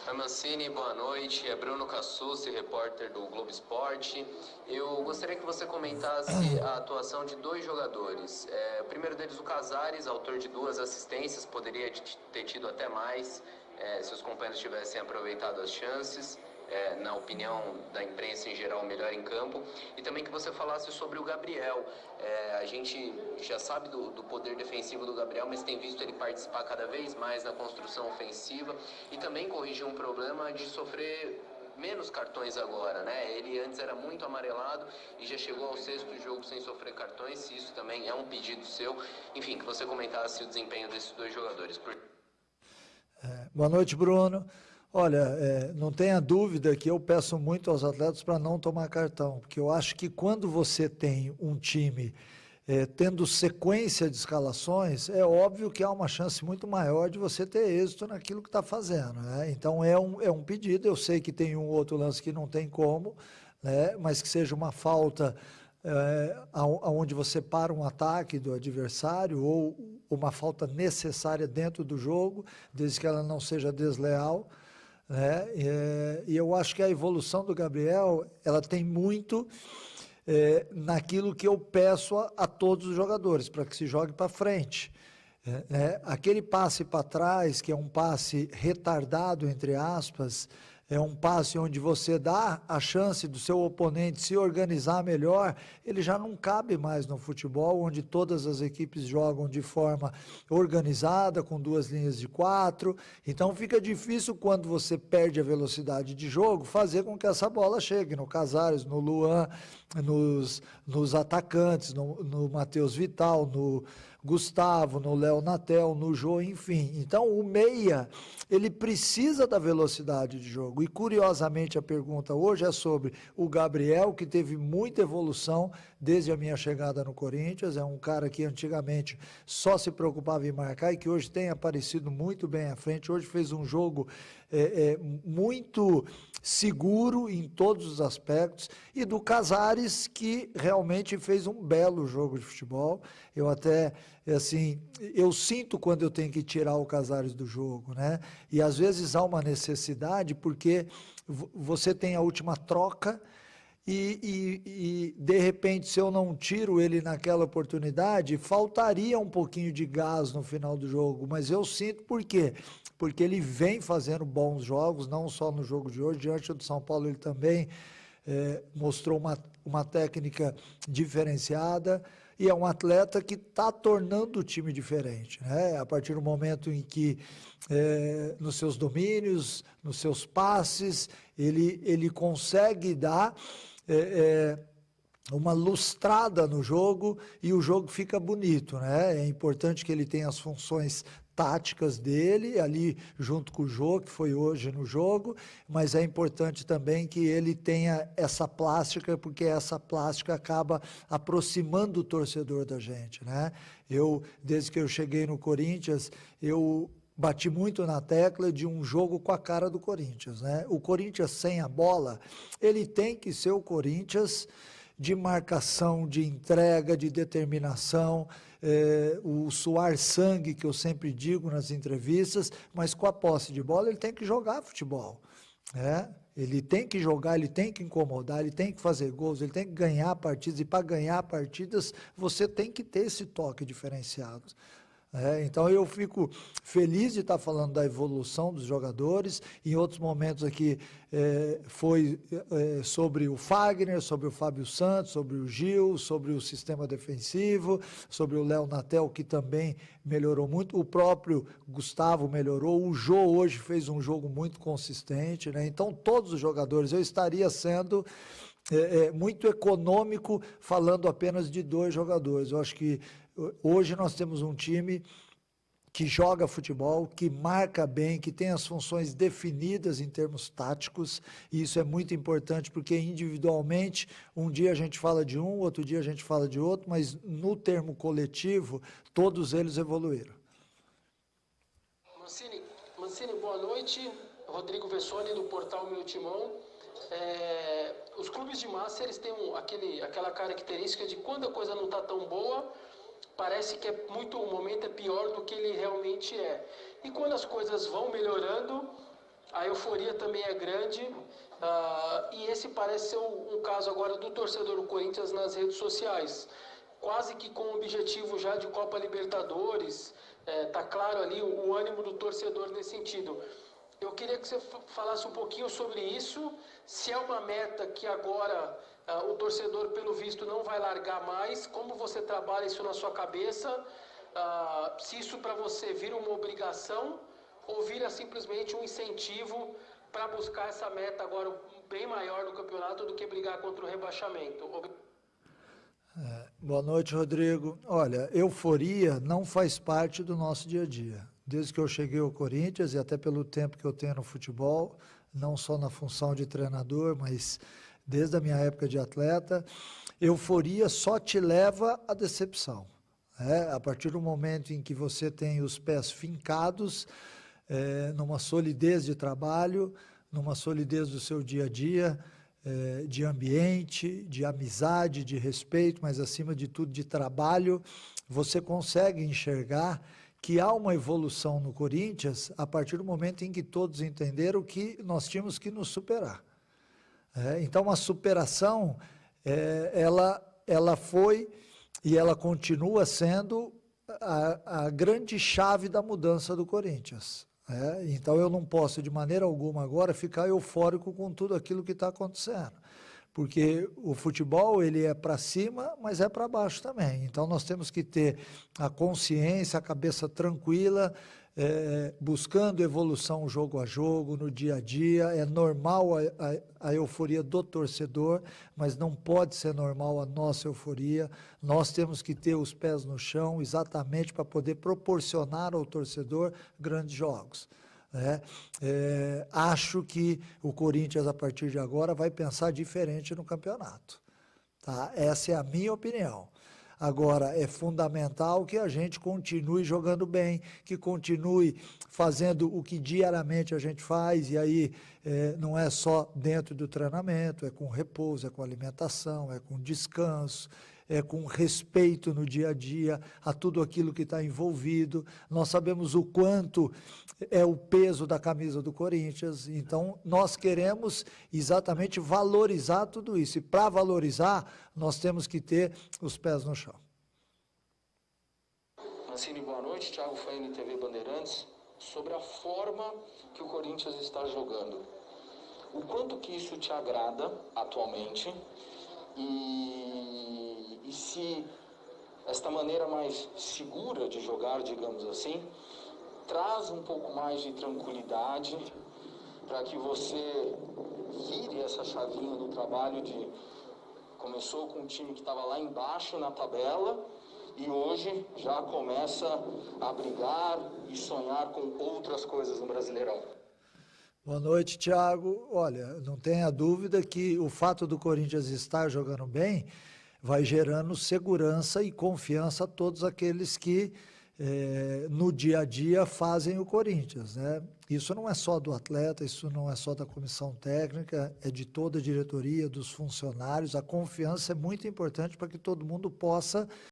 Oi, Mancini, boa noite. É Bruno Cassucci, repórter do Globo Esporte. Eu gostaria que você comentasse a atuação de dois jogadores. O primeiro deles, o Casares, autor de 2 assistências, poderia ter tido até mais, se os companheiros tivessem aproveitado as chances. Na opinião da imprensa em geral, melhor em campo. E também que você falasse sobre o Gabriel. A gente já sabe do poder defensivo do Gabriel, mas tem visto ele participar cada vez mais na construção ofensiva e também corrigir um problema de sofrer menos cartões agora, né? Ele antes era muito amarelado e já chegou ao 6º jogo sem sofrer cartões, se isso também é um pedido seu. Enfim, que você comentasse o desempenho desses dois jogadores. Boa noite, Bruno. Olha, não tenha dúvida que eu peço muito aos atletas para não tomar cartão, porque eu acho que quando você tem um time tendo sequência de escalações, é óbvio que há uma chance muito maior de você ter êxito naquilo que está fazendo, né? Então é um pedido, eu sei que tem um outro lance que não tem como, né? Mas que seja uma falta onde você para um ataque do adversário ou uma falta necessária dentro do jogo, desde que ela não seja desleal, né? E eu acho que a evolução do Gabriel, ela tem muito naquilo que eu peço a todos os jogadores, para que se jogue para frente. Aquele passe para trás, que é um passe retardado, entre aspas, é um passe onde você dá a chance do seu oponente se organizar melhor, ele já não cabe mais no futebol, onde todas as equipes jogam de forma organizada, com 2 linhas de 4, então fica difícil quando você perde a velocidade de jogo, fazer com que essa bola chegue no Casares, no Luan, nos atacantes, no Matheus Vital, no Gustavo, no Léo Natel, no Jô, enfim. Então o meia, ele precisa da velocidade de jogo. E curiosamente a pergunta hoje é sobre o Gabriel, que teve muita evolução desde a minha chegada no Corinthians. É um cara que antigamente só se preocupava em marcar e que hoje tem aparecido muito bem à frente. Hoje fez um jogo muito seguro em todos os aspectos. E do Casares, que realmente fez um belo jogo de futebol. Eu até, assim, eu sinto quando eu tenho que tirar o Casares do jogo, né? E às vezes há uma necessidade, porque você tem a última troca e de repente, se eu não tiro ele naquela oportunidade, faltaria um pouquinho de gás no final do jogo. Mas eu sinto por quê? Porque ele vem fazendo bons jogos, não só no jogo de hoje, diante do São Paulo ele também mostrou uma técnica diferenciada e é um atleta que está tornando o time diferente, né? A partir do momento em que, nos seus domínios, nos seus passes, ele consegue dar uma lustrada no jogo e o jogo fica bonito, né? É importante que ele tenha as funções táticas dele, ali junto com o Jô, que foi hoje no jogo, mas é importante também que ele tenha essa plástica, porque essa plástica acaba aproximando o torcedor da gente, né? Desde que eu cheguei no Corinthians, eu bati muito na tecla de um jogo com a cara do Corinthians, né? O Corinthians sem a bola, ele tem que ser o Corinthians de marcação, de entrega, de determinação, o suar sangue que eu sempre digo nas entrevistas, mas com a posse de bola ele tem que jogar futebol, né? Ele tem que jogar, ele tem que incomodar, ele tem que fazer gols, ele tem que ganhar partidas, e para ganhar partidas você tem que ter esse toque diferenciado. Então eu fico feliz de estar falando da evolução dos jogadores. Em outros momentos aqui foi sobre o Fagner, sobre o Fábio Santos, sobre o Gil, sobre o sistema defensivo, sobre o Léo Natel, que também melhorou muito, o próprio Gustavo melhorou, o Jô hoje fez um jogo muito consistente, né? Então todos os jogadores, eu estaria sendo muito econômico falando apenas de 2 jogadores. Eu acho que hoje nós temos um time que joga futebol, que marca bem, que tem as funções definidas em termos táticos, e isso é muito importante, porque individualmente, um dia a gente fala de um, outro dia a gente fala de outro, mas no termo coletivo, todos eles evoluíram. Mancini, boa noite. Rodrigo Vessoni, do portal Meu Timão. Os clubes de massa, eles têm aquela característica de quando a coisa não está tão boa, parece que o momento é pior do que ele realmente é. E quando as coisas vão melhorando, a euforia também é grande, e esse parece ser um caso agora do torcedor do Corinthians nas redes sociais, quase que com o objetivo já de Copa Libertadores, tá claro ali o ânimo do torcedor nesse sentido. Eu queria que você falasse um pouquinho sobre isso, se é uma meta que agora o torcedor, pelo visto, não vai largar mais, como você trabalha isso na sua cabeça, se isso para você vira uma obrigação ou vira simplesmente um incentivo para buscar essa meta agora bem maior no campeonato do que brigar contra o rebaixamento. Boa noite, Rodrigo. Olha, euforia não faz parte do nosso dia a dia. Desde que eu cheguei ao Corinthians e até pelo tempo que eu tenho no futebol, não só na função de treinador, mas desde a minha época de atleta, euforia só te leva à decepção. A partir do momento em que você tem os pés fincados, numa solidez de trabalho, numa solidez do seu dia a dia, de ambiente, de amizade, de respeito, mas acima de tudo de trabalho, você consegue enxergar que há uma evolução no Corinthians a partir do momento em que todos entenderam que nós tínhamos que nos superar. Então a superação, ela foi e ela continua sendo a grande chave da mudança do Corinthians. Então eu não posso de maneira alguma agora ficar eufórico com tudo aquilo que está acontecendo, porque o futebol ele é para cima, mas é para baixo também. Então nós temos que ter a consciência, a cabeça tranquila, buscando evolução jogo a jogo, no dia a dia. É normal a euforia do torcedor, mas não pode ser normal a nossa euforia. Nós temos que ter os pés no chão exatamente para poder proporcionar ao torcedor grandes jogos. Acho que o Corinthians, a partir de agora, vai pensar diferente no campeonato. Tá? Essa é a minha opinião. Agora, é fundamental que a gente continue jogando bem, que continue fazendo o que diariamente a gente faz, e aí não é só dentro do treinamento, é com repouso, é com alimentação, é com descanso, é com respeito no dia a dia a tudo aquilo que está envolvido. Nós sabemos o quanto é o peso da camisa do Corinthians, então nós queremos exatamente valorizar tudo isso, e para valorizar nós temos que ter os pés no chão. Mancini, boa noite. Thiago Faini, TV Bandeirantes. Sobre a forma que o Corinthians está jogando, o quanto que isso te agrada atualmente e se esta maneira mais segura de jogar, digamos assim, traz um pouco mais de tranquilidade para que você vire essa chavinha do trabalho de começou com um time que estava lá embaixo na tabela e hoje já começa a brigar e sonhar com outras coisas no Brasileirão. Boa noite, Thiago. Olha, não tenha dúvida que o fato do Corinthians estar jogando bem vai gerando segurança e confiança a todos aqueles que no dia a dia fazem o Corinthians, né? Isso não é só do atleta, isso não é só da comissão técnica, é de toda a diretoria, dos funcionários. A confiança é muito importante para que todo mundo possa